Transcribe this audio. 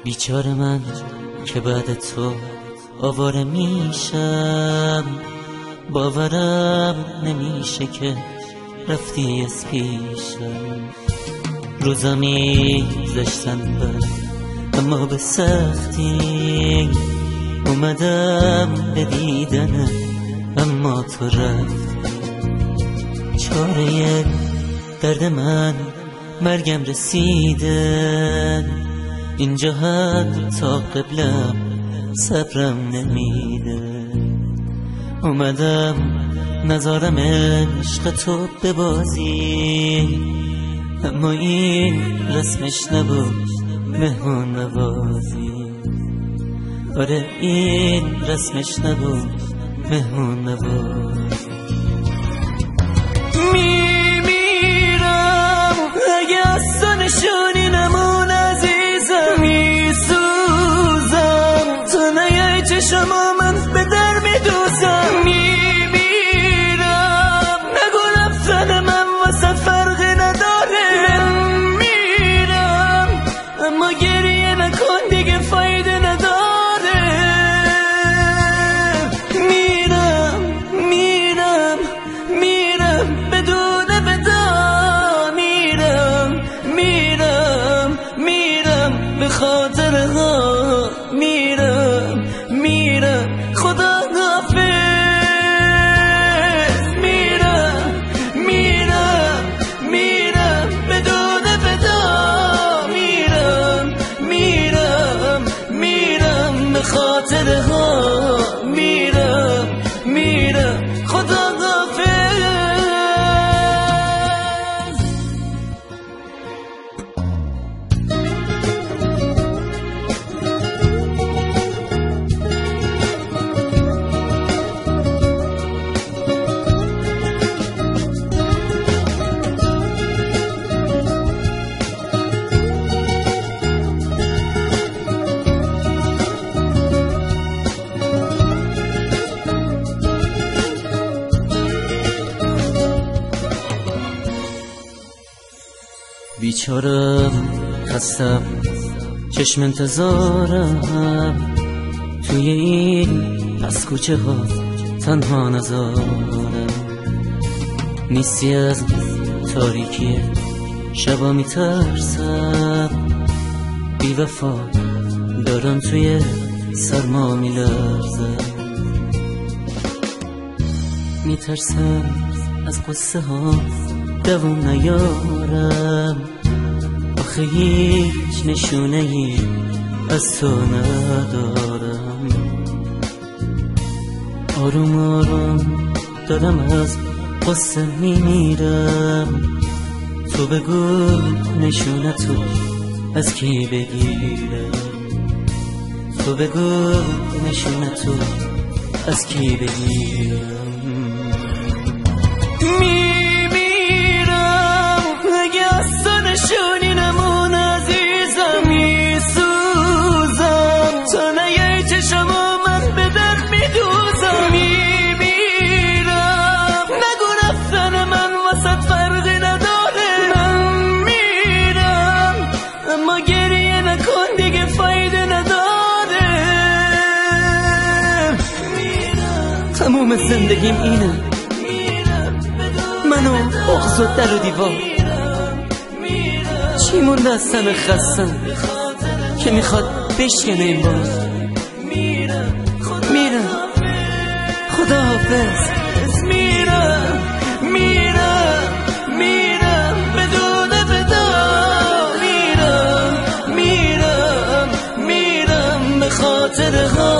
بیچاره من که بعد تو آواره میشم، باورم نمیشه که رفتی از پیشم. روزا میگذشتن بد اما به سختی، اومدم به دیدنت اما تو رفتی. چاره درد من مرگم رسیده، اینجا حتی قبلم صبرم نمیده. اومدم نذارم عشق تو ببازی، اما این رسمش نبود مهمون نوازی. آره این رسمش نبود مهمون نوازی. میمیرم اگه از تو نشونی نمون عزیزم، میسوزم تو نیای چشما من به در میدوزم. میمیرم نگو رفتن من واسه فرقی نداره. میرم اما گریه نکن دیگه فایده نداره. میرم میرم میرم بدون ودا. میرم میرم میرم به خاطرها. میرم میرم خدا حافظ. میرم میرم میرم بدون ودا. میرم میرم میرم به خاطرها. میرم میرم خدا حافظ. بیچارم خستم چشم انتظارم، توی این پس کوچه ها تنها نذارم. نیستی از تاریکی شبا میترسم، بی وفا دارم توی سرما میلرزم. میترسم از قصه ها دوام نیارم، آخه هیچ نشونه ای از تو ندارم. آروم آروم دارم از قصه میمیرم، تو بگو نشونه تو از کی بگیرم. تو بگو نشونه تو از کی بگیرم. نشونی نمون عزیزم، میسوزم تو نیای چشما من به در میدوزم. میمیرم نگو رفتن من واسه فرقی نداره. من میرم اما گریه نکن دیگه فایده نداره. تموم زندگیم اینه، منو بغض و در و دیوار. چی مونده از تن خستم که میخواد بشکنه این باز. میرم خدا حافظ. میرم میرم میرم بدون ودا. میرم میرم میرم به خاطرها.